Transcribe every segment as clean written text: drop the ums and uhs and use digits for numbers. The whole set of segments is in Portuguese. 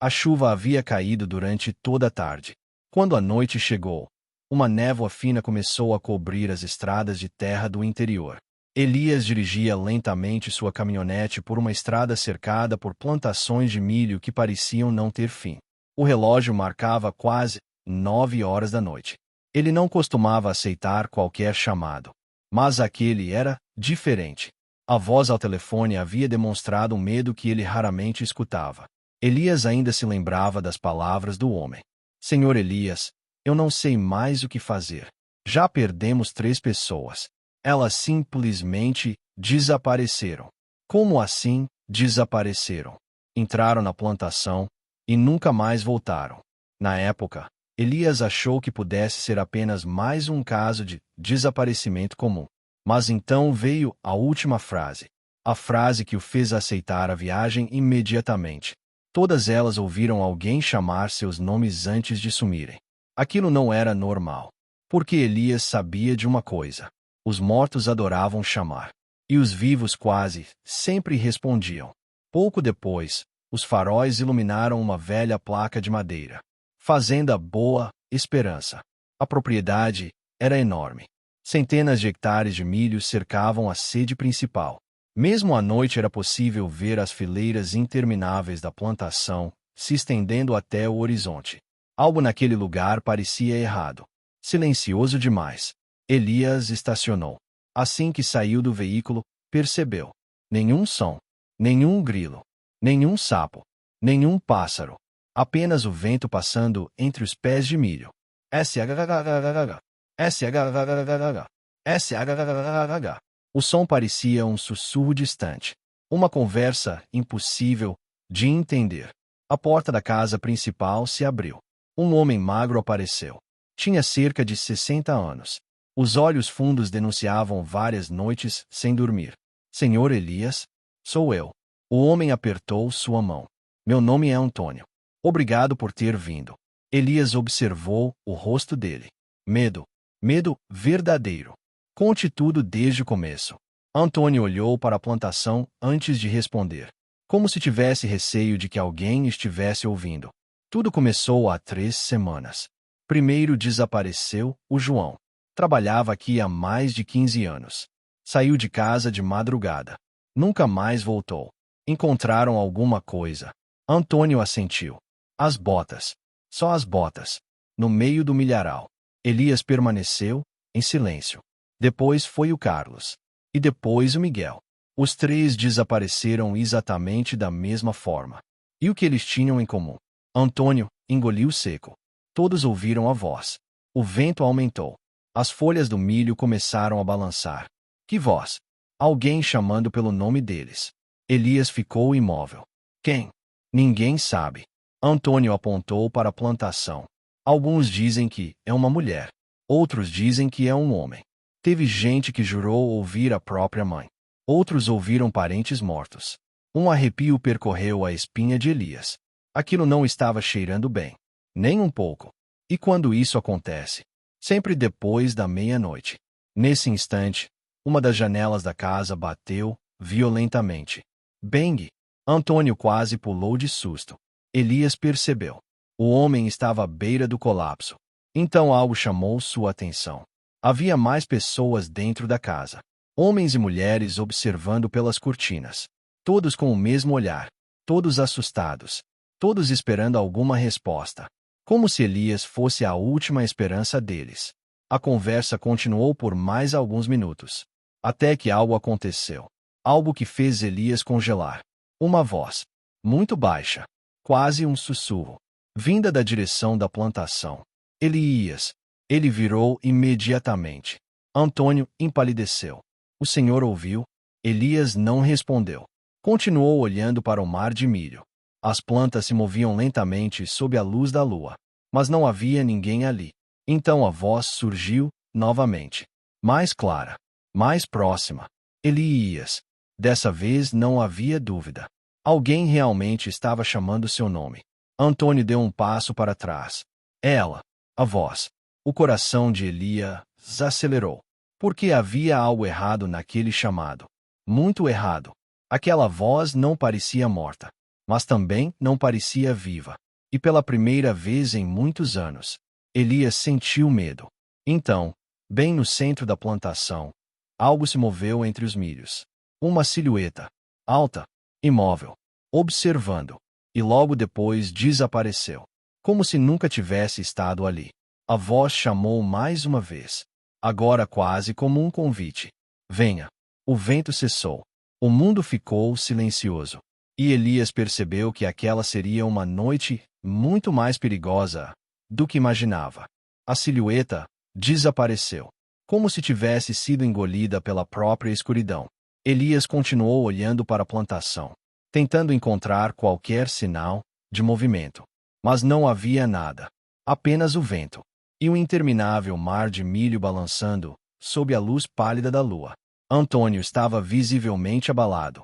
A chuva havia caído durante toda a tarde. Quando a noite chegou, uma névoa fina começou a cobrir as estradas de terra do interior. Elias dirigia lentamente sua caminhonete por uma estrada cercada por plantações de milho que pareciam não ter fim. O relógio marcava quase 9 horas da noite. Ele não costumava aceitar qualquer chamado. Mas aquele era diferente. A voz ao telefone havia demonstrado um medo que ele raramente escutava. Elias ainda se lembrava das palavras do homem. Senhor Elias, eu não sei mais o que fazer. Já perdemos 3 pessoas. Elas simplesmente desapareceram. Como assim desapareceram? Entraram na plantação e nunca mais voltaram. Na época, Elias achou que pudesse ser apenas mais um caso de desaparecimento comum. Mas então veio a última frase. A frase que o fez aceitar a viagem imediatamente. Todas elas ouviram alguém chamar seus nomes antes de sumirem. Aquilo não era normal. Porque Elias sabia de uma coisa. Os mortos adoravam chamar. E os vivos quase sempre respondiam. Pouco depois, os faróis iluminaram uma velha placa de madeira. Fazenda Boa Esperança. A propriedade era enorme. Centenas de hectares de milho cercavam a sede principal. Mesmo à noite era possível ver as fileiras intermináveis da plantação se estendendo até o horizonte. Algo naquele lugar parecia errado. Silencioso demais. Elias estacionou. Assim que saiu do veículo, percebeu. Nenhum som. Nenhum grilo. Nenhum sapo. Nenhum pássaro. Apenas o vento passando entre os pés de milho. O som parecia um sussurro distante. Uma conversa impossível de entender. A porta da casa principal se abriu. Um homem magro apareceu. Tinha cerca de 60 anos. Os olhos fundos denunciavam várias noites sem dormir. Senhor Elias? Sou eu. O homem apertou sua mão. Meu nome é Antônio. Obrigado por ter vindo. Elias observou o rosto dele. Medo. Medo verdadeiro. Conte tudo desde o começo. Antônio olhou para a plantação antes de responder. Como se tivesse receio de que alguém estivesse ouvindo. Tudo começou há 3 semanas. Primeiro desapareceu o João. Trabalhava aqui há mais de 15 anos. Saiu de casa de madrugada. Nunca mais voltou. Encontraram alguma coisa. Antônio assentiu. As botas. Só as botas. No meio do milharal. Elias permaneceu, em silêncio. Depois foi o Carlos. E depois o Miguel. Os 3 desapareceram exatamente da mesma forma. E o que eles tinham em comum? Antônio engoliu seco. Todos ouviram a voz. O vento aumentou. As folhas do milho começaram a balançar. Que voz? Alguém chamando pelo nome deles. Elias ficou imóvel. Quem? Ninguém sabe. Antônio apontou para a plantação. Alguns dizem que é uma mulher. Outros dizem que é um homem. Teve gente que jurou ouvir a própria mãe. Outros ouviram parentes mortos. Um arrepio percorreu a espinha de Elias. Aquilo não estava cheirando bem. Nem um pouco. E quando isso acontece? Sempre depois da meia-noite. Nesse instante, uma das janelas da casa bateu violentamente. Bang! Antônio quase pulou de susto. Elias percebeu. O homem estava à beira do colapso. Então algo chamou sua atenção. Havia mais pessoas dentro da casa. Homens e mulheres observando pelas cortinas. Todos com o mesmo olhar. Todos assustados. Todos esperando alguma resposta. Como se Elias fosse a última esperança deles. A conversa continuou por mais alguns minutos. Até que algo aconteceu. Algo que fez Elias congelar. Uma voz. Muito baixa. Quase um sussurro. Vinda da direção da plantação. Elias. Ele virou imediatamente. Antônio empalideceu. O senhor ouviu? Elias não respondeu. Continuou olhando para o mar de milho. As plantas se moviam lentamente sob a luz da lua. Mas não havia ninguém ali. Então a voz surgiu, novamente. Mais clara. Mais próxima. Elias. Dessa vez não havia dúvida. Alguém realmente estava chamando seu nome. Antônio deu um passo para trás. Ela. A voz. O coração de Elias acelerou. Porque havia algo errado naquele chamado. Muito errado. Aquela voz não parecia morta. mas também não parecia viva. E pela primeira vez em muitos anos, Elias sentiu medo. Então, bem no centro da plantação, algo se moveu entre os milhos. Uma silhueta, alta, imóvel, observando, e logo depois desapareceu, como se nunca tivesse estado ali. A voz chamou mais uma vez, agora quase como um convite. Venha. O vento cessou. O mundo ficou silencioso. E Elias percebeu que aquela seria uma noite muito mais perigosa do que imaginava. A silhueta desapareceu, como se tivesse sido engolida pela própria escuridão. Elias continuou olhando para a plantação, tentando encontrar qualquer sinal de movimento. Mas não havia nada. Apenas o vento e um interminável mar de milho balançando sob a luz pálida da lua. Antônio estava visivelmente abalado.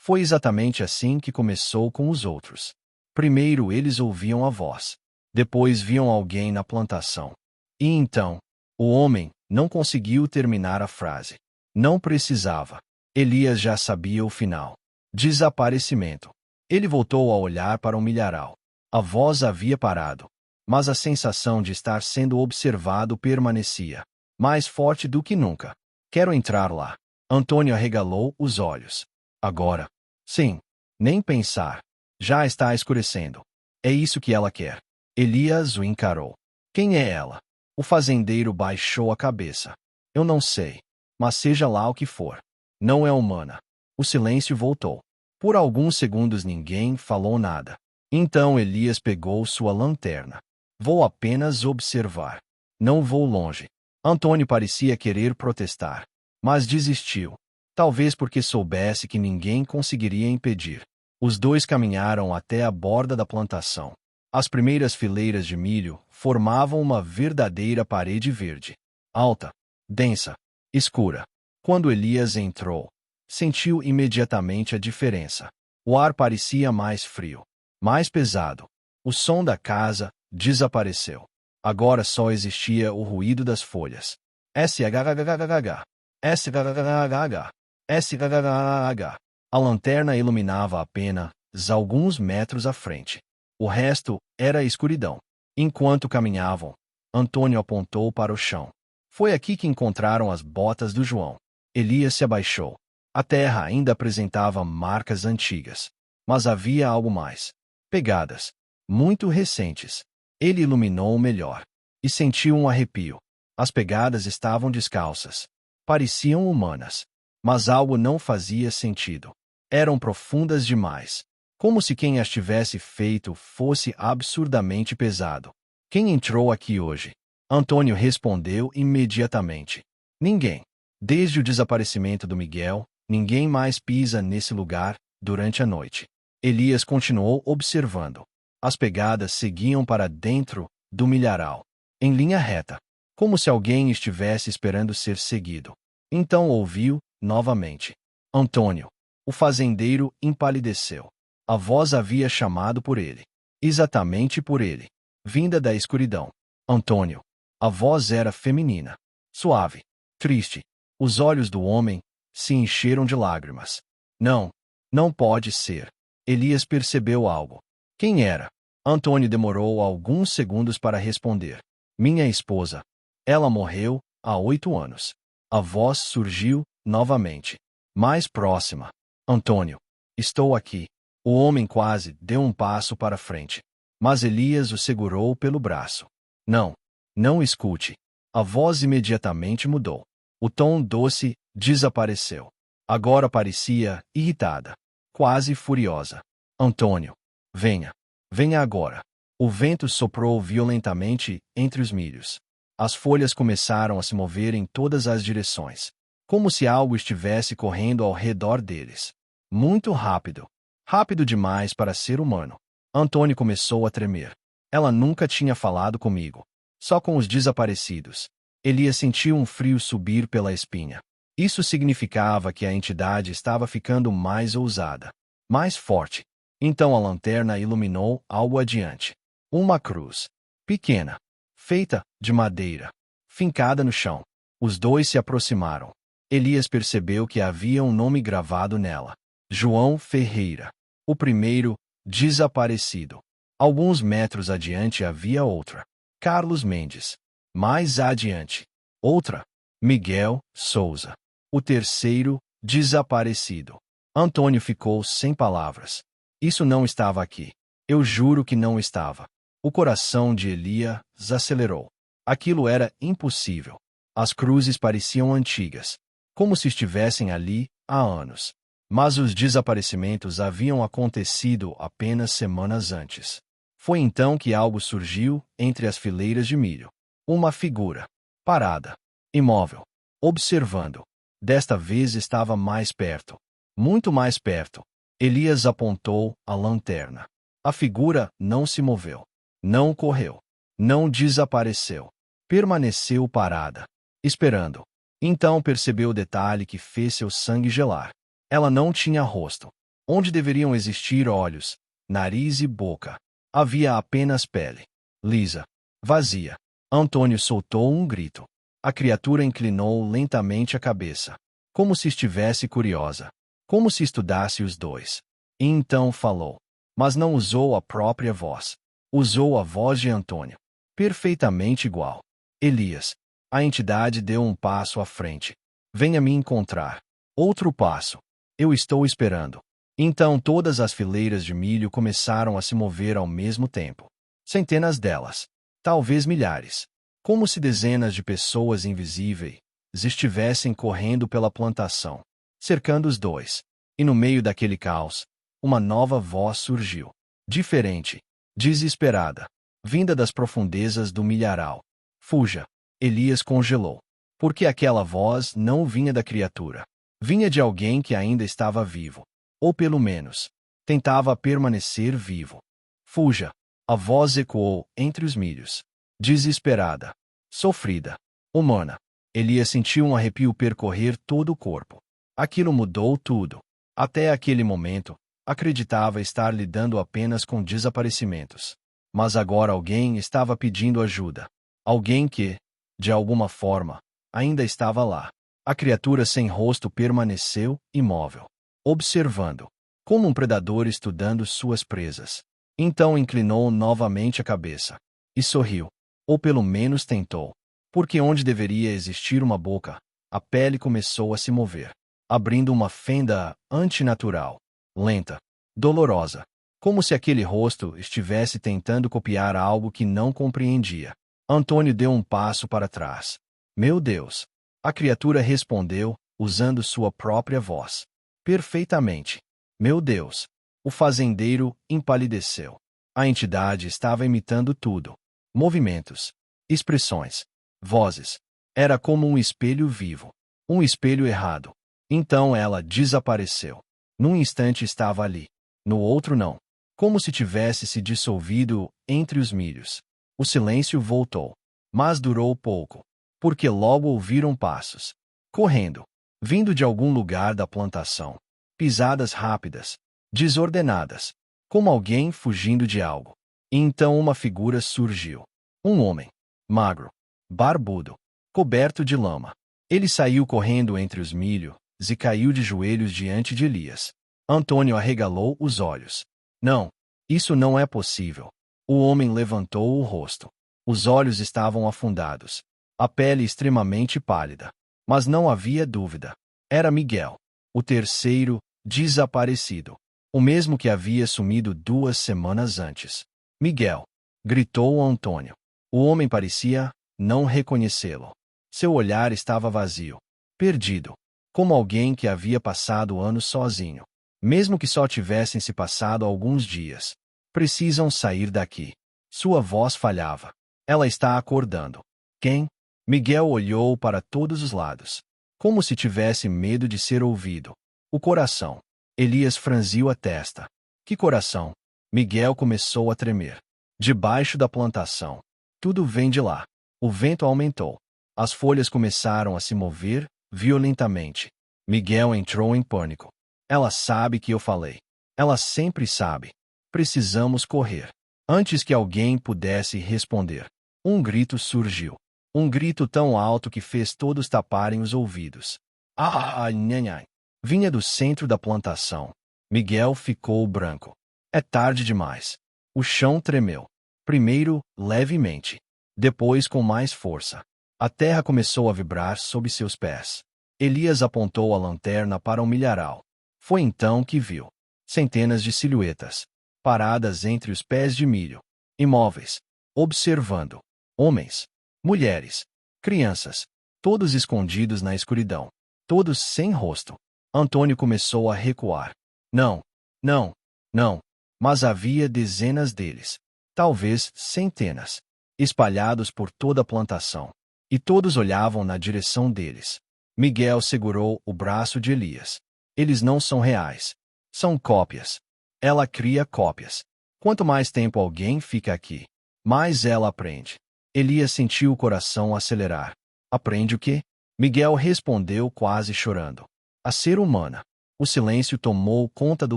Foi exatamente assim que começou com os outros. Primeiro eles ouviam a voz. Depois viam alguém na plantação. E então, o homem não conseguiu terminar a frase. Não precisava. Elias já sabia o final. Desaparecimento. Ele voltou a olhar para o milharal. A voz havia parado, mas a sensação de estar sendo observado permanecia, mais forte do que nunca. Quero entrar lá. Antônio arregalou os olhos. Agora? Sim. Nem pensar. Já está escurecendo. É isso que ela quer. Elias o encarou. Quem é ela? O fazendeiro baixou a cabeça. Eu não sei. Mas seja lá o que for. Não é humana. O silêncio voltou. Por alguns segundos ninguém falou nada. Então Elias pegou sua lanterna. Vou apenas observar. Não vou longe. Antônio parecia querer protestar, mas desistiu. Talvez porque soubesse que ninguém conseguiria impedir. Os dois caminharam até a borda da plantação. As primeiras fileiras de milho formavam uma verdadeira parede verde. Alta, densa, escura. Quando Elias entrou, sentiu imediatamente a diferença. O ar parecia mais frio, mais pesado. O som da casa desapareceu. Agora só existia o ruído das folhas. SHHHH. SHHHH. SHHHH. A lanterna iluminava apenas alguns metros à frente. O resto era escuridão. Enquanto caminhavam, Antônio apontou para o chão. Foi aqui que encontraram as botas do João. Elias se abaixou. A terra ainda apresentava marcas antigas. Mas havia algo mais. Pegadas. Muito recentes. Ele iluminou melhor. E sentiu um arrepio. As pegadas estavam descalças. Pareciam humanas. Mas algo não fazia sentido. Eram profundas demais. Como se quem as tivesse feito fosse absurdamente pesado. Quem entrou aqui hoje? Antônio respondeu imediatamente. Ninguém. Desde o desaparecimento do Miguel, ninguém mais pisa nesse lugar durante a noite. Elias continuou observando. As pegadas seguiam para dentro do milharal, em linha reta, como se alguém estivesse esperando ser seguido. Então ouviu, novamente. Antônio. O fazendeiro empalideceu. A voz havia chamado por ele. Exatamente por ele. Vinda da escuridão. Antônio. A voz era feminina. Suave. Triste. Os olhos do homem se encheram de lágrimas. Não. Não pode ser. Elias percebeu algo. Quem era? Antônio demorou alguns segundos para responder. Minha esposa. Ela morreu há 8 anos. A voz surgiu novamente. Mais próxima. Antônio. Estou aqui. O homem quase deu um passo para frente. Mas Elias o segurou pelo braço. Não. Não escute. A voz imediatamente mudou. O tom doce desapareceu. Agora parecia irritada. Quase furiosa. Antônio. Venha. Venha agora. O vento soprou violentamente entre os milhos. As folhas começaram a se mover em todas as direções, como se algo estivesse correndo ao redor deles. Muito rápido. Rápido demais para ser humano. Antônio começou a tremer. Ela nunca tinha falado comigo. Só com os desaparecidos. Elias sentiu um frio subir pela espinha. Isso significava que a entidade estava ficando mais ousada, mais forte. Então a lanterna iluminou algo adiante. Uma cruz. Pequena. Feita de madeira. Fincada no chão. Os dois se aproximaram. Elias percebeu que havia um nome gravado nela. João Ferreira. O primeiro desaparecido. Alguns metros adiante havia outra. Carlos Mendes. Mais adiante. Outra. Miguel Souza. O terceiro, desaparecido. Antônio ficou sem palavras. Isso não estava aqui. Eu juro que não estava. O coração de Elias acelerou. Aquilo era impossível. As cruzes pareciam antigas, como se estivessem ali há anos. Mas os desaparecimentos haviam acontecido apenas semanas antes. Foi então que algo surgiu entre as fileiras de milho. Uma figura. Parada. Imóvel. Observando. Desta vez estava mais perto. Muito mais perto. Elias apontou a lanterna. A figura não se moveu. Não correu. Não desapareceu. Permaneceu parada. Esperando. Então percebeu o detalhe que fez seu sangue gelar. Ela não tinha rosto. Onde deveriam existir olhos, nariz e boca. Havia apenas pele. Lisa. Vazia. Antônio soltou um grito. A criatura inclinou lentamente a cabeça. Como se estivesse curiosa. Como se estudasse os dois. E então falou. Mas não usou a própria voz. Usou a voz de Antônio. Perfeitamente igual. Elias. A entidade deu um passo à frente. Venha me encontrar. Outro passo. Eu estou esperando. Então todas as fileiras de milho começaram a se mover ao mesmo tempo. Centenas delas. Talvez milhares. Como se dezenas de pessoas invisíveis estivessem correndo pela plantação, cercando os dois. E no meio daquele caos, uma nova voz surgiu. Diferente. Desesperada. Vinda das profundezas do milharal. Fuja. Elias congelou. Porque aquela voz não vinha da criatura. Vinha de alguém que ainda estava vivo. Ou pelo menos, tentava permanecer vivo. Fuja. A voz ecoou entre os milhos. Desesperada. Sofrida. Humana. Elias sentiu um arrepio percorrer todo o corpo. Aquilo mudou tudo. Até aquele momento, acreditava estar lidando apenas com desaparecimentos. Mas agora alguém estava pedindo ajuda. Alguém que, de alguma forma, ainda estava lá. A criatura sem rosto permaneceu imóvel, observando, como um predador estudando suas presas. Então inclinou novamente a cabeça. E sorriu. Ou pelo menos tentou. Porque onde deveria existir uma boca, a pele começou a se mover, abrindo uma fenda antinatural, lenta, dolorosa, como se aquele rosto estivesse tentando copiar algo que não compreendia. Antônio deu um passo para trás. Meu Deus! A criatura respondeu, usando sua própria voz. Perfeitamente. Meu Deus! O fazendeiro empalideceu. A entidade estava imitando tudo. Movimentos, expressões, vozes. Era como um espelho vivo. Um espelho errado. Então ela desapareceu. Num instante estava ali. No outro não. Como se tivesse se dissolvido entre os milhos. O silêncio voltou. Mas durou pouco. Porque logo ouviram passos. Correndo. Vindo de algum lugar da plantação. Pisadas rápidas. Desordenadas. Como alguém fugindo de algo. E então uma figura surgiu. Um homem. Magro. Barbudo. Coberto de lama. Ele saiu correndo entre os milhos e caiu de joelhos diante de Elias. Antônio arregalou os olhos. Não. Isso não é possível. O homem levantou o rosto. Os olhos estavam afundados. A pele extremamente pálida. Mas não havia dúvida. Era Miguel. O terceiro, desaparecido. O mesmo que havia sumido 2 semanas antes. Miguel! Gritou Antônio. O homem parecia não reconhecê-lo. Seu olhar estava vazio. Perdido. Como alguém que havia passado anos sozinho. Mesmo que só tivessem se passado alguns dias. Precisam sair daqui. Sua voz falhava. Ela está acordando. Quem? Miguel olhou para todos os lados. Como se tivesse medo de ser ouvido. O coração. Elias franziu a testa. Que coração? Miguel começou a tremer. Debaixo da plantação. Tudo vem de lá. O vento aumentou. As folhas começaram a se mover violentamente. Miguel entrou em pânico. Ela sabe que eu falei. Ela sempre sabe. Precisamos correr. Antes que alguém pudesse responder. Um grito surgiu. Um grito tão alto que fez todos taparem os ouvidos. Ah, nhanhã. Vinha do centro da plantação. Miguel ficou branco. É tarde demais. O chão tremeu. Primeiro, levemente. Depois, com mais força. A terra começou a vibrar sob seus pés. Elias apontou a lanterna para o milharal. Foi então que viu centenas de silhuetas, paradas entre os pés de milho, imóveis, observando. Homens, mulheres, crianças, todos escondidos na escuridão, todos sem rosto. Antônio começou a recuar. Não, não, não. Mas havia dezenas deles, talvez centenas, espalhados por toda a plantação. E todos olhavam na direção deles. Miguel segurou o braço de Elias. Eles não são reais. São cópias. Ela cria cópias. Quanto mais tempo alguém fica aqui, mais ela aprende. Elias sentiu o coração acelerar. Aprende o quê? Miguel respondeu quase chorando. A ser humana. O silêncio tomou conta do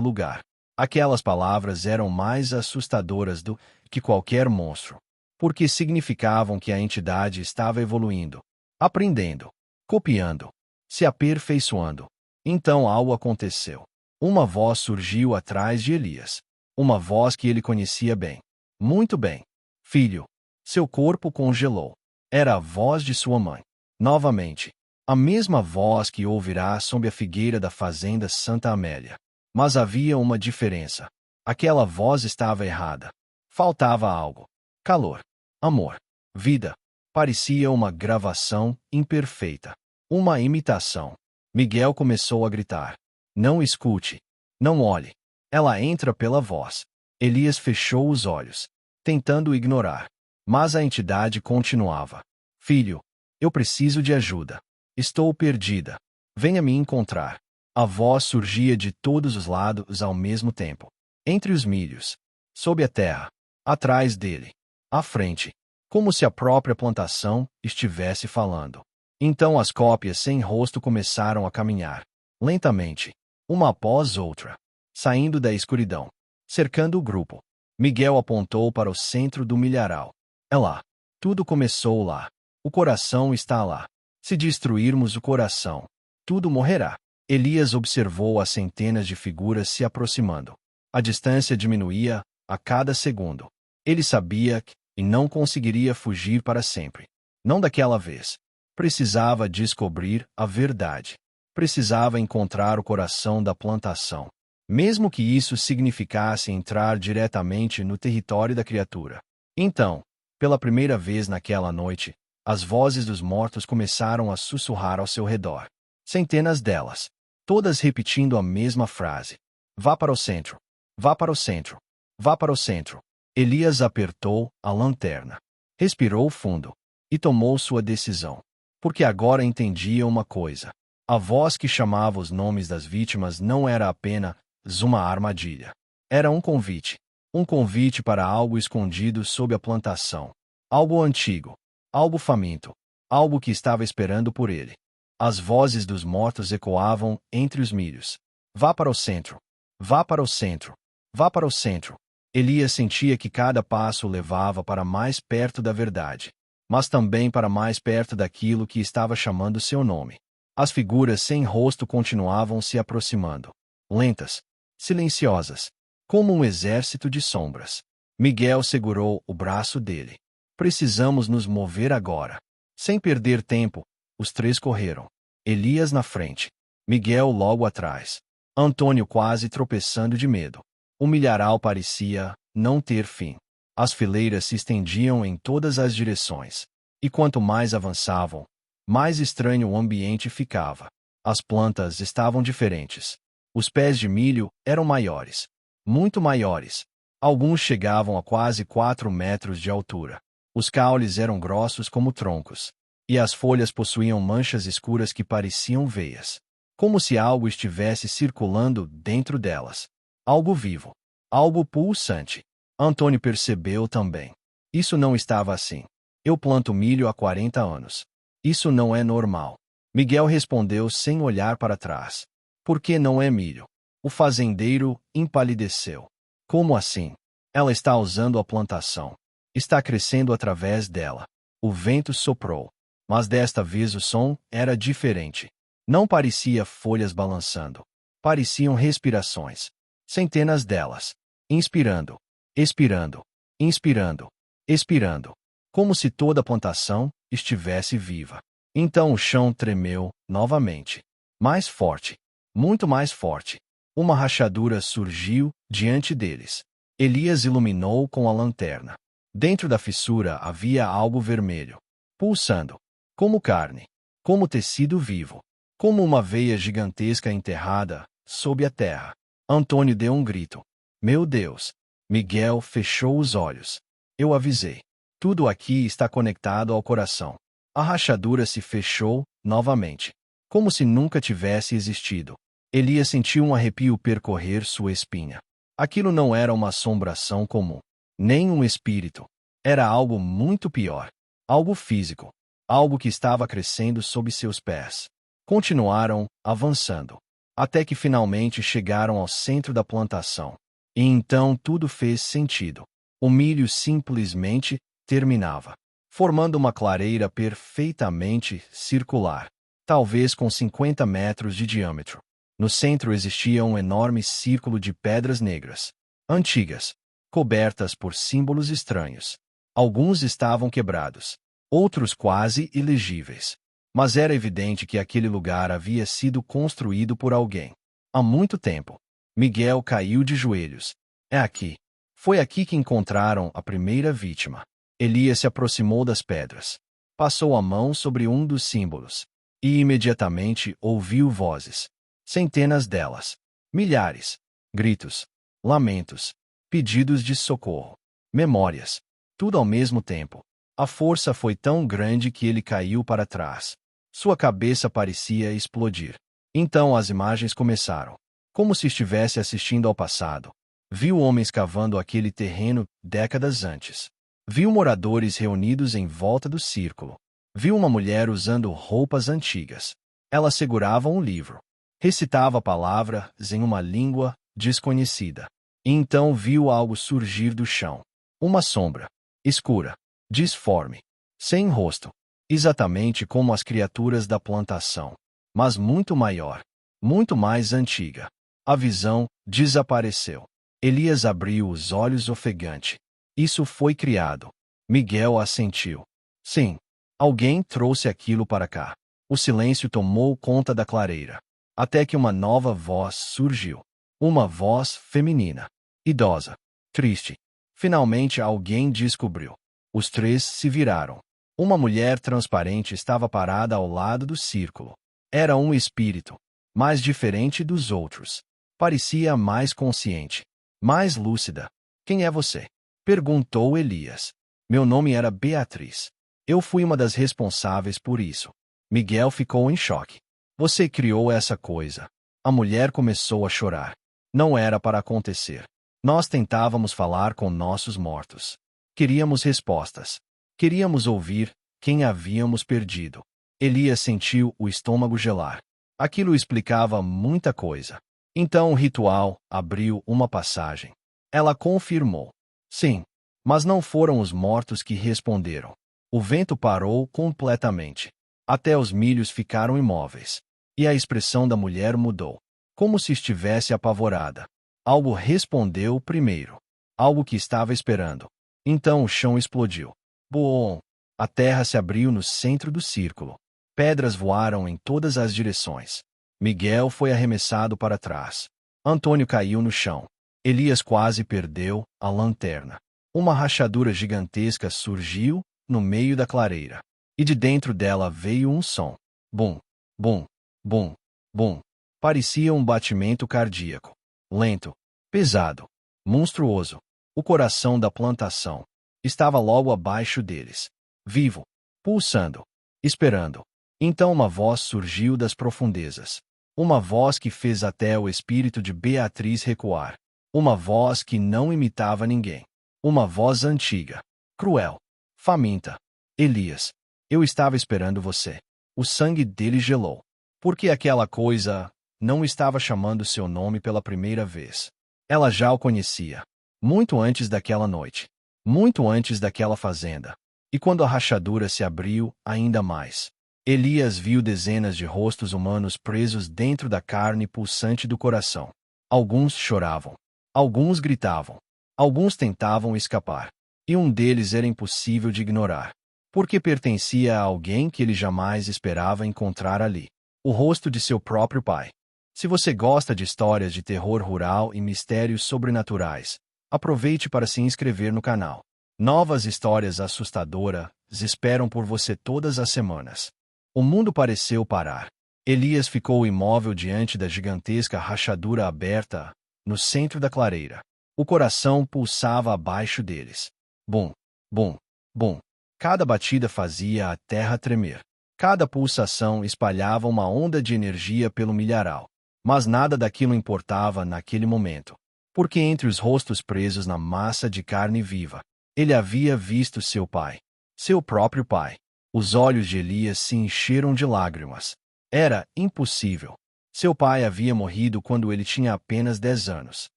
lugar. Aquelas palavras eram mais assustadoras do que qualquer monstro, porque significavam que a entidade estava evoluindo, aprendendo, copiando, se aperfeiçoando. Então algo aconteceu. Uma voz surgiu atrás de Elias. Uma voz que ele conhecia bem. Muito bem. Filho. Seu corpo congelou. Era a voz de sua mãe. Novamente. A mesma voz que ouvirá sob a figueira da fazenda Santa Amélia. Mas havia uma diferença. Aquela voz estava errada. Faltava algo. Calor. Amor. Vida. Parecia uma gravação imperfeita. Uma imitação. Miguel começou a gritar. Não escute. Não olhe. Ela entra pela voz. Elias fechou os olhos, tentando ignorar. Mas a entidade continuava. Filho, eu preciso de ajuda. Estou perdida. Venha me encontrar. A voz surgia de todos os lados ao mesmo tempo. Entre os milhos. Sob a terra. Atrás dele. À frente. Como se a própria plantação estivesse falando. Então as cópias sem rosto começaram a caminhar. Lentamente. Uma após outra. Saindo da escuridão. Cercando o grupo. Miguel apontou para o centro do milharal. É lá. Tudo começou lá. O coração está lá. Se destruirmos o coração, tudo morrerá. Elias observou as centenas de figuras se aproximando. A distância diminuía a cada segundo. Ele sabia que não conseguiria fugir para sempre. Não daquela vez. Precisava descobrir a verdade. Precisava encontrar o coração da plantação. Mesmo que isso significasse entrar diretamente no território da criatura. Então, pela primeira vez naquela noite, as vozes dos mortos começaram a sussurrar ao seu redor. Centenas delas. Todas repetindo a mesma frase. Vá para o centro. Vá para o centro. Vá para o centro. Elias apertou a lanterna. Respirou fundo. E tomou sua decisão. Porque agora entendia uma coisa. A voz que chamava os nomes das vítimas não era apenas uma armadilha. Era um convite. Um convite para algo escondido sob a plantação. Algo antigo. Algo faminto. Algo que estava esperando por ele. As vozes dos mortos ecoavam entre os milhos. Vá para o centro. Vá para o centro. Vá para o centro. Elias sentia que cada passo o levava para mais perto da verdade. Mas também para mais perto daquilo que estava chamando seu nome. As figuras sem rosto continuavam se aproximando. Lentas. Silenciosas. Como um exército de sombras. Miguel segurou o braço dele. Precisamos nos mover agora. Sem perder tempo, os três correram. Elias na frente. Miguel logo atrás. Antônio quase tropeçando de medo. O milharal parecia não ter fim. As fileiras se estendiam em todas as direções. E quanto mais avançavam, mais estranho o ambiente ficava. As plantas estavam diferentes. Os pés de milho eram maiores. Muito maiores. Alguns chegavam a quase 4 metros de altura. Os caules eram grossos como troncos. E as folhas possuíam manchas escuras que pareciam veias. Como se algo estivesse circulando dentro delas. Algo vivo. Algo pulsante. Antônio percebeu também. Isso não estava assim. Eu planto milho há 40 anos. Isso não é normal. Miguel respondeu sem olhar para trás. Por que não é milho? O fazendeiro empalideceu. Como assim? Ela está usando a plantação. Está crescendo através dela. O vento soprou. Mas desta vez o som era diferente. Não parecia folhas balançando. Pareciam respirações. Centenas delas. inspirando, expirando, inspirando, expirando, como se toda a plantação estivesse viva. Então o chão tremeu novamente. Mais forte, muito mais forte. Uma rachadura surgiu diante deles. Elias iluminou com a lanterna. Dentro da fissura havia algo vermelho, pulsando, como carne, como tecido vivo, como uma veia gigantesca enterrada sob a terra. Antônio deu um grito. Meu Deus! Miguel fechou os olhos. Eu avisei. Tudo aqui está conectado ao coração. A rachadura se fechou novamente, como se nunca tivesse existido. Elias sentiu um arrepio percorrer sua espinha. Aquilo não era uma assombração comum, nem um espírito. Era algo muito pior. Algo físico. Algo que estava crescendo sob seus pés. Continuaram avançando, até que finalmente chegaram ao centro da plantação. E então tudo fez sentido. O milho simplesmente terminava, formando uma clareira perfeitamente circular, talvez com 50 metros de diâmetro. No centro existia um enorme círculo de pedras negras, antigas, cobertas por símbolos estranhos. Alguns estavam quebrados, outros quase ilegíveis. Mas era evidente que aquele lugar havia sido construído por alguém. Há muito tempo. Miguel caiu de joelhos. É aqui. Foi aqui que encontraram a primeira vítima. Elias se aproximou das pedras. Passou a mão sobre um dos símbolos. E imediatamente ouviu vozes. Centenas delas. Milhares. Gritos. Lamentos. Pedidos de socorro. Memórias. Tudo ao mesmo tempo. A força foi tão grande que ele caiu para trás. Sua cabeça parecia explodir. Então as imagens começaram. Como se estivesse assistindo ao passado. Viu homens cavando aquele terreno décadas antes. Viu moradores reunidos em volta do círculo. Viu uma mulher usando roupas antigas. Ela segurava um livro. Recitava palavras em uma língua desconhecida. E então viu algo surgir do chão. Uma sombra. Escura. Disforme. Sem rosto. Exatamente como as criaturas da plantação. Mas muito maior. Muito mais antiga. A visão desapareceu. Elias abriu os olhos ofegante. Isso foi criado. Miguel assentiu. Sim. Alguém trouxe aquilo para cá. O silêncio tomou conta da clareira. Até que uma nova voz surgiu. Uma voz feminina. Idosa. Triste. Finalmente alguém descobriu. Os três se viraram. Uma mulher transparente estava parada ao lado do círculo. Era um espírito, mais diferente dos outros. Parecia mais consciente, mais lúcida. Quem é você? Perguntou Elias. Meu nome era Beatriz. Eu fui uma das responsáveis por isso. Miguel ficou em choque. Você criou essa coisa. A mulher começou a chorar. Não era para acontecer. Nós tentávamos falar com nossos mortos. Queríamos respostas. Queríamos ouvir quem havíamos perdido. Elias sentiu o estômago gelar. Aquilo explicava muita coisa. Então o ritual abriu uma passagem. Ela confirmou. Sim, mas não foram os mortos que responderam. O vento parou completamente. Até os milhos ficaram imóveis. E a expressão da mulher mudou. Como se estivesse apavorada. Algo respondeu primeiro. Algo que estava esperando. Então o chão explodiu. Boom! A terra se abriu no centro do círculo. Pedras voaram em todas as direções. Miguel foi arremessado para trás. Antônio caiu no chão. Elias quase perdeu a lanterna. Uma rachadura gigantesca surgiu no meio da clareira. E de dentro dela veio um som. Bum, bum, bum, bum. Parecia um batimento cardíaco. Lento, pesado, monstruoso. O coração da plantação estava logo abaixo deles. Vivo, pulsando, esperando. Então uma voz surgiu das profundezas. Uma voz que fez até o espírito de Beatriz recuar. Uma voz que não imitava ninguém. Uma voz antiga, cruel, faminta. Elias, eu estava esperando você. O sangue dele gelou. Porque aquela coisa não estava chamando seu nome pela primeira vez. Ela já o conhecia. Muito antes daquela noite. Muito antes daquela fazenda. E quando a rachadura se abriu, ainda mais. Elias viu dezenas de rostos humanos presos dentro da carne pulsante do coração. Alguns choravam. Alguns gritavam. Alguns tentavam escapar. E um deles era impossível de ignorar, porque pertencia a alguém que ele jamais esperava encontrar ali. O rosto de seu próprio pai. Se você gosta de histórias de terror rural e mistérios sobrenaturais, aproveite para se inscrever no canal. Novas histórias assustadoras esperam por você todas as semanas. O mundo pareceu parar. Elias ficou imóvel diante da gigantesca rachadura aberta no centro da clareira. O coração pulsava abaixo deles. Bum, bum, bum. Cada batida fazia a terra tremer. Cada pulsação espalhava uma onda de energia pelo milharal. Mas nada daquilo importava naquele momento. Porque entre os rostos presos na massa de carne viva, ele havia visto seu pai. Seu próprio pai. Os olhos de Elias se encheram de lágrimas. Era impossível. Seu pai havia morrido quando ele tinha apenas 10 anos.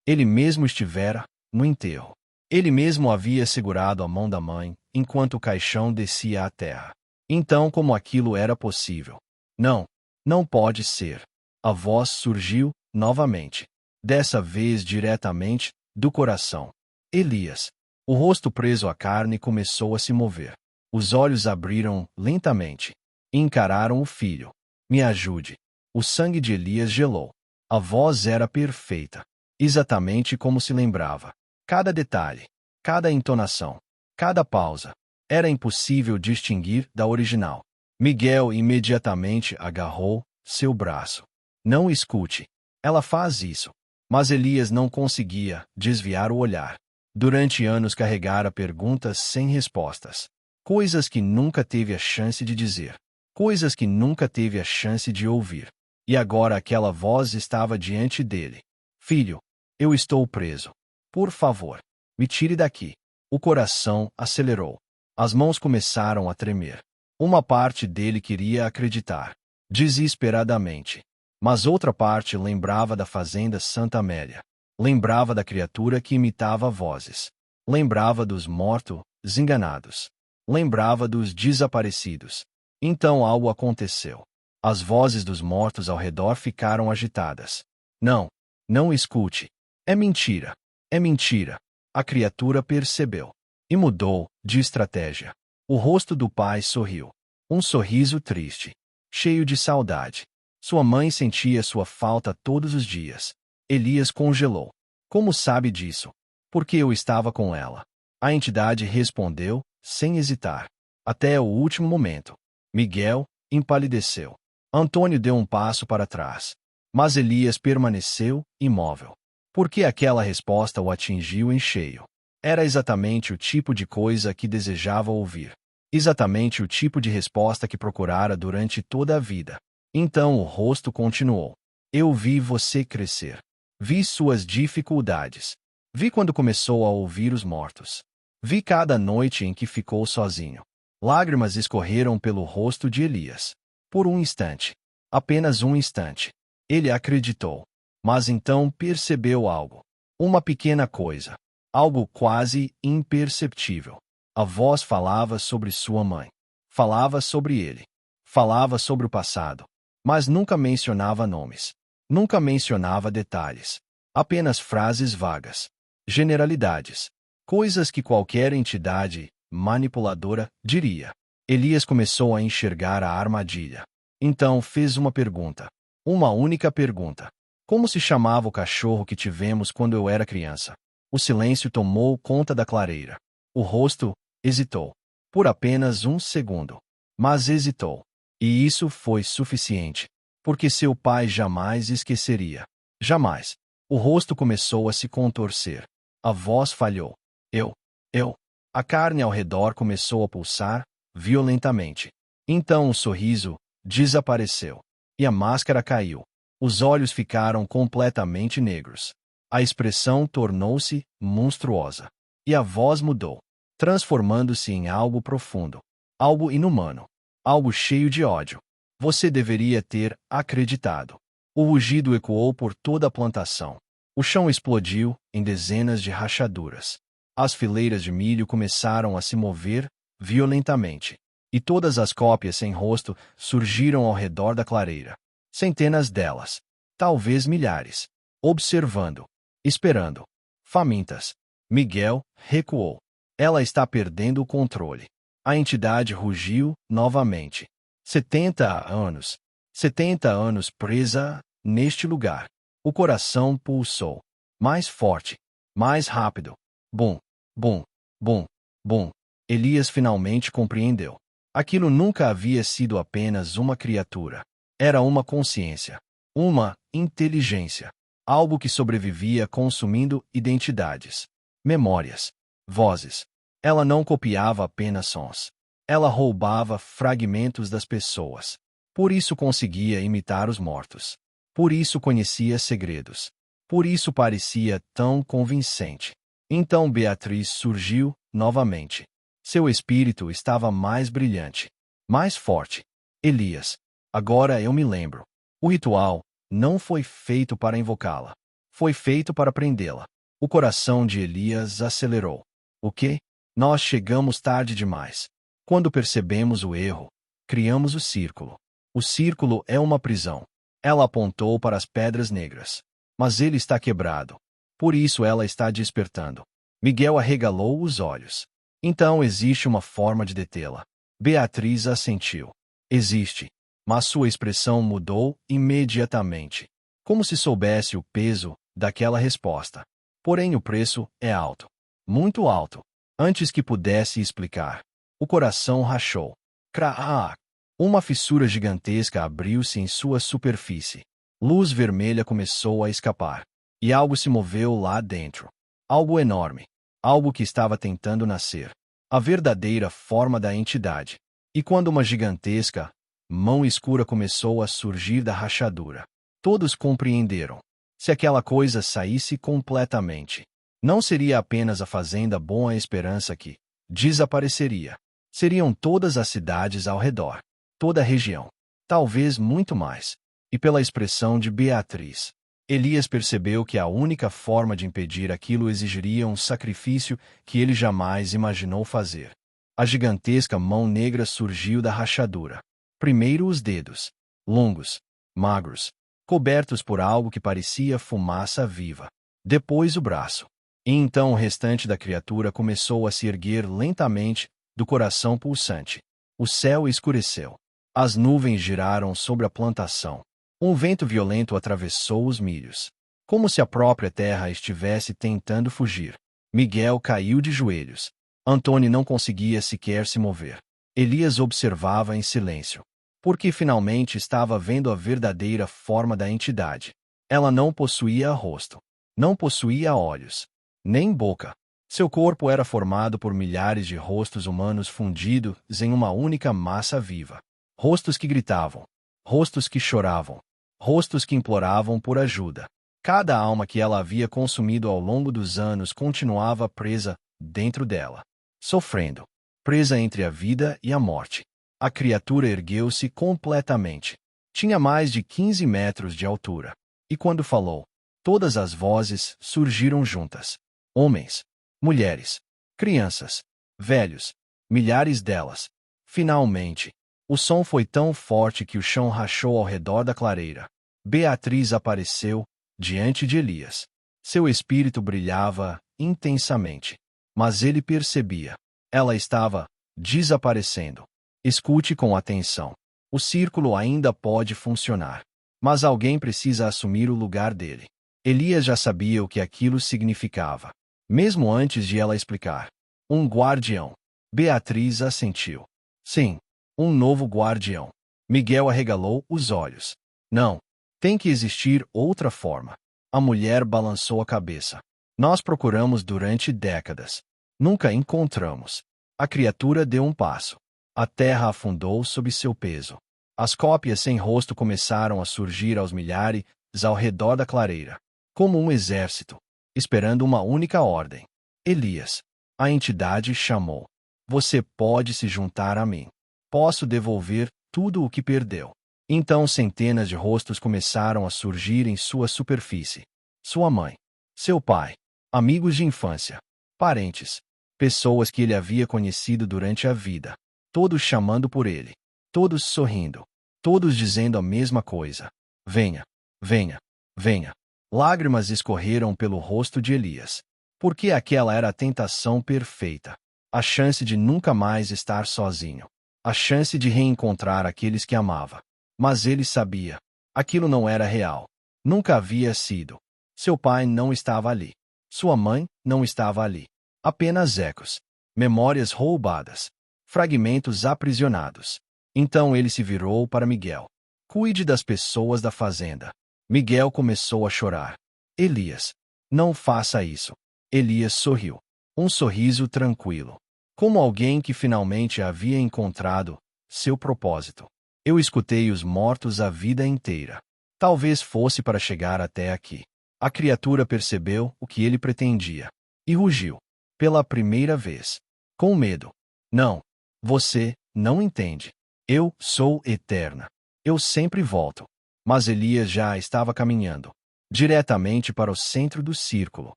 Ele mesmo estivera no enterro. Ele mesmo havia segurado a mão da mãe, enquanto o caixão descia à terra. Então, como aquilo era possível? Não, não pode ser. A voz surgiu, novamente. Dessa vez diretamente, do coração. Elias. O rosto preso à carne começou a se mover. Os olhos abriram, lentamente. E encararam o filho. Me ajude. O sangue de Elias gelou. A voz era perfeita. Exatamente como se lembrava. Cada detalhe, cada entonação, cada pausa. Era impossível distinguir da original. Miguel imediatamente agarrou seu braço. Não escute. Ela faz isso. Mas Elias não conseguia desviar o olhar. Durante anos carregara perguntas sem respostas. Coisas que nunca teve a chance de dizer. Coisas que nunca teve a chance de ouvir. E agora aquela voz estava diante dele. Filho, eu estou preso. Por favor, me tire daqui. O coração acelerou. As mãos começaram a tremer. Uma parte dele queria acreditar, desesperadamente. Mas outra parte lembrava da fazenda Santa Amélia. Lembrava da criatura que imitava vozes. Lembrava dos mortos, enganados. Lembrava dos desaparecidos. Então algo aconteceu. As vozes dos mortos ao redor ficaram agitadas. Não, não escute. É mentira. É mentira. A criatura percebeu. E mudou de estratégia. O rosto do pai sorriu. Um sorriso triste. Cheio de saudade. Sua mãe sentia sua falta todos os dias. Elias congelou. Como sabe disso? Porque eu estava com ela. A entidade respondeu, sem hesitar. Até o último momento. Miguel empalideceu. Antônio deu um passo para trás. Mas Elias permaneceu imóvel. Porque aquela resposta o atingiu em cheio. Era exatamente o tipo de coisa que desejava ouvir. Exatamente o tipo de resposta que procurara durante toda a vida. Então o rosto continuou. Eu vi você crescer. Vi suas dificuldades. Vi quando começou a ouvir os mortos. Vi cada noite em que ficou sozinho. Lágrimas escorreram pelo rosto de Elias. Por um instante. Apenas um instante. Ele acreditou. Mas então percebeu algo. Uma pequena coisa. Algo quase imperceptível. A voz falava sobre sua mãe. Falava sobre ele. Falava sobre o passado. Mas nunca mencionava nomes. Nunca mencionava detalhes. Apenas frases vagas. Generalidades. Coisas que qualquer entidade manipuladora diria. Elias começou a enxergar a armadilha. Então fez uma pergunta. Uma única pergunta. Como se chamava o cachorro que tivemos quando eu era criança? O silêncio tomou conta da clareira. O rosto hesitou. Por apenas um segundo. Mas hesitou. E isso foi suficiente. Porque seu pai jamais esqueceria. Jamais. O rosto começou a se contorcer. A voz falhou. Eu. A carne ao redor começou a pulsar, violentamente. Então o sorriso desapareceu. E a máscara caiu. Os olhos ficaram completamente negros. A expressão tornou-se monstruosa. E a voz mudou, transformando-se em algo profundo. Algo inumano. Algo cheio de ódio. Você deveria ter acreditado. O rugido ecoou por toda a plantação. O chão explodiu em dezenas de rachaduras. As fileiras de milho começaram a se mover violentamente. E todas as cópias sem rosto surgiram ao redor da clareira. Centenas delas. Talvez milhares. Observando. esperando. Famintas. Miguel recuou. Ela está perdendo o controle. A entidade rugiu novamente. 70 anos. 70 anos presa neste lugar. O coração pulsou. Mais forte. Mais rápido. Bum, bum, bum, bum. Elias finalmente compreendeu. Aquilo nunca havia sido apenas uma criatura. Era uma consciência. Uma inteligência. Algo que sobrevivia consumindo identidades. Memórias. Vozes. Ela não copiava apenas sons. Ela roubava fragmentos das pessoas. Por isso conseguia imitar os mortos. Por isso conhecia segredos. Por isso parecia tão convincente. Então Beatriz surgiu novamente. Seu espírito estava mais brilhante, mais forte. Elias, agora eu me lembro. O ritual não foi feito para invocá-la. Foi feito para prendê-la. O coração de Elias acelerou. O quê? Nós chegamos tarde demais. Quando percebemos o erro, criamos o círculo. O círculo é uma prisão. Ela apontou para as pedras negras. Mas ele está quebrado. Por isso ela está despertando. Miguel arregalou os olhos. Então existe uma forma de detê-la. Beatriz assentiu. Existe. Mas sua expressão mudou imediatamente. Como se soubesse o peso daquela resposta. Porém o preço é alto. Muito alto. Antes que pudesse explicar, o coração rachou. Craá! Uma fissura gigantesca abriu-se em sua superfície. Luz vermelha começou a escapar. E algo se moveu lá dentro. Algo enorme. Algo que estava tentando nascer. A verdadeira forma da entidade. E quando uma gigantesca mão escura começou a surgir da rachadura, todos compreenderam. Se aquela coisa saísse completamente, não seria apenas a fazenda Boa Esperança que desapareceria. Seriam todas as cidades ao redor. Toda a região. Talvez muito mais. E pela expressão de Beatriz, Elias percebeu que a única forma de impedir aquilo exigiria um sacrifício que ele jamais imaginou fazer. A gigantesca mão negra surgiu da rachadura. Primeiro os dedos, longos, magros, cobertos por algo que parecia fumaça viva. Depois o braço. E então o restante da criatura começou a se erguer lentamente do coração pulsante. O céu escureceu. As nuvens giraram sobre a plantação. Um vento violento atravessou os milhos. Como se a própria terra estivesse tentando fugir. Miguel caiu de joelhos. Antônio não conseguia sequer se mover. Elias observava em silêncio. Porque finalmente estava vendo a verdadeira forma da entidade. Ela não possuía rosto. Não possuía olhos. Nem boca. Seu corpo era formado por milhares de rostos humanos fundidos em uma única massa viva. Rostos que gritavam. Rostos que choravam. Rostos que imploravam por ajuda. Cada alma que ela havia consumido ao longo dos anos continuava presa dentro dela. Sofrendo. Presa entre a vida e a morte. A criatura ergueu-se completamente. Tinha mais de 15 metros de altura. E quando falou, todas as vozes surgiram juntas. Homens, mulheres, crianças, velhos, milhares delas. Finalmente, o som foi tão forte que o chão rachou ao redor da clareira. Beatriz apareceu diante de Elias. Seu espírito brilhava intensamente. Mas ele percebia. Ela estava desaparecendo. Escute com atenção. O círculo ainda pode funcionar. Mas alguém precisa assumir o lugar dele. Elias já sabia o que aquilo significava. Mesmo antes de ela explicar. Um guardião. Beatriz assentiu. Sim, um novo guardião. Miguel arregalou os olhos. Não. Tem que existir outra forma. A mulher balançou a cabeça. Nós procuramos durante décadas. Nunca encontramos. A criatura deu um passo. A terra afundou sob seu peso. As cópias sem rosto começaram a surgir aos milhares ao redor da clareira. Como um exército. Esperando uma única ordem. Elias. A entidade chamou. Você pode se juntar a mim. Posso devolver tudo o que perdeu. Então centenas de rostos começaram a surgir em sua superfície. Sua mãe. Seu pai. Amigos de infância. Parentes. Pessoas que ele havia conhecido durante a vida. Todos chamando por ele. Todos sorrindo. Todos dizendo a mesma coisa. Venha. Venha. Venha. Lágrimas escorreram pelo rosto de Elias. Porque aquela era a tentação perfeita. A chance de nunca mais estar sozinho. A chance de reencontrar aqueles que amava. Mas ele sabia. Aquilo não era real. Nunca havia sido. Seu pai não estava ali. Sua mãe não estava ali. Apenas ecos. Memórias roubadas. Fragmentos aprisionados. Então ele se virou para Miguel. Cuide das pessoas da fazenda. Miguel começou a chorar. Elias, não faça isso. Elias sorriu. Um sorriso tranquilo. Como alguém que finalmente havia encontrado seu propósito. Eu escutei os mortos a vida inteira. Talvez fosse para chegar até aqui. A criatura percebeu o que ele pretendia. E rugiu. Pela primeira vez. Com medo. Não. Você não entende. Eu sou eterna. Eu sempre volto. Mas Elias já estava caminhando. Diretamente para o centro do círculo.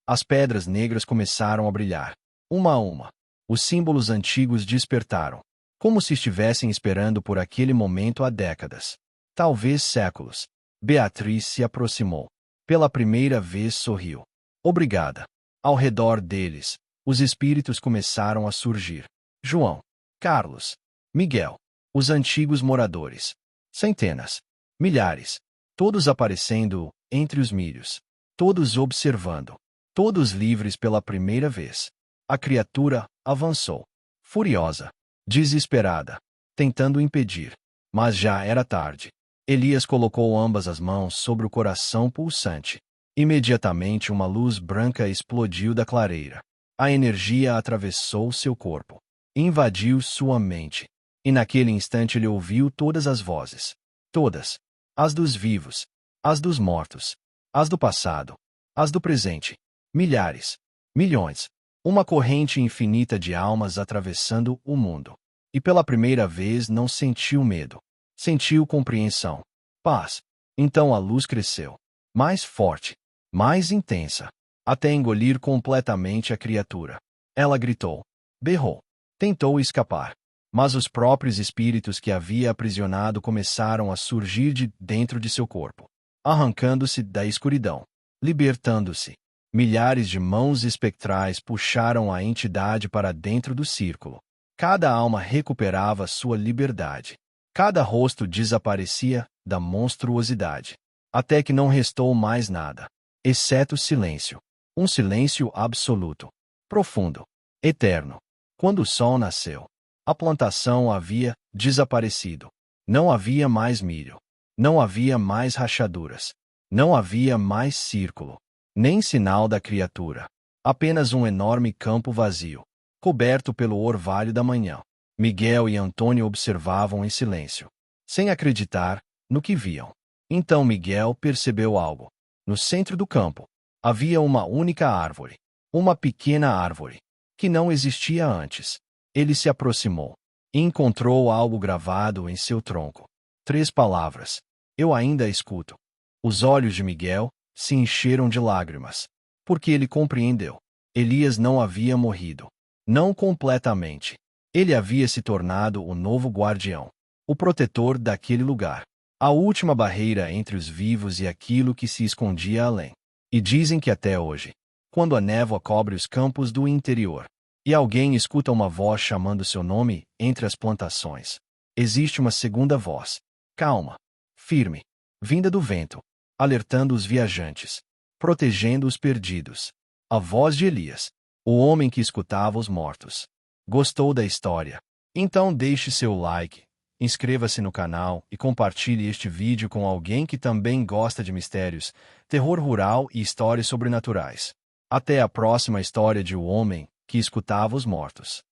As pedras negras começaram a brilhar. Uma a uma. Os símbolos antigos despertaram. Como se estivessem esperando por aquele momento há décadas. Talvez séculos. Beatriz se aproximou. Pela primeira vez sorriu. Obrigada. Ao redor deles, os espíritos começaram a surgir. João. Carlos. Miguel. Os antigos moradores. Centenas. Milhares. Todos aparecendo entre os milhos. Todos observando. Todos livres pela primeira vez. A criatura avançou. Furiosa. Desesperada. Tentando impedir. Mas já era tarde. Elias colocou ambas as mãos sobre o coração pulsante. Imediatamente uma luz branca explodiu da clareira. A energia atravessou seu corpo. Invadiu sua mente. E naquele instante ele ouviu todas as vozes. Todas. As dos vivos. As dos mortos. As do passado. As do presente. Milhares. Milhões. Uma corrente infinita de almas atravessando o mundo. E pela primeira vez não sentiu medo. Sentiu compreensão. Paz. Então a luz cresceu. Mais forte. Mais intensa. Até engolir completamente a criatura. Ela gritou. Berrou. Tentou escapar. Mas os próprios espíritos que havia aprisionado começaram a surgir de dentro de seu corpo. Arrancando-se da escuridão. Libertando-se. Milhares de mãos espectrais puxaram a entidade para dentro do círculo. Cada alma recuperava sua liberdade. Cada rosto desaparecia da monstruosidade. Até que não restou mais nada. Exceto silêncio. Um silêncio absoluto. Profundo. Eterno. Quando o sol nasceu, a plantação havia desaparecido. Não havia mais milho. Não havia mais rachaduras. Não havia mais círculo. Nem sinal da criatura. Apenas um enorme campo vazio, coberto pelo orvalho da manhã. Miguel e Antônio observavam em silêncio, sem acreditar no que viam. Então Miguel percebeu algo. No centro do campo, havia uma única árvore. Uma pequena árvore, que não existia antes. Ele se aproximou e encontrou algo gravado em seu tronco. 3 palavras. Eu ainda escuto. Os olhos de Miguel se encheram de lágrimas, porque ele compreendeu. Elias não havia morrido. Não completamente. Ele havia se tornado o novo guardião, o protetor daquele lugar, a última barreira entre os vivos e aquilo que se escondia além. E dizem que até hoje, quando a névoa cobre os campos do interior, e alguém escuta uma voz chamando seu nome entre as plantações, existe uma segunda voz, calma, firme, vinda do vento, alertando os viajantes, protegendo os perdidos. A voz de Elias, o homem que escutava os mortos. Gostou da história? Então deixe seu like, inscreva-se no canal e compartilhe este vídeo com alguém que também gosta de mistérios, terror rural e histórias sobrenaturais. Até a próxima história de O Homem que Escutava os Mortos.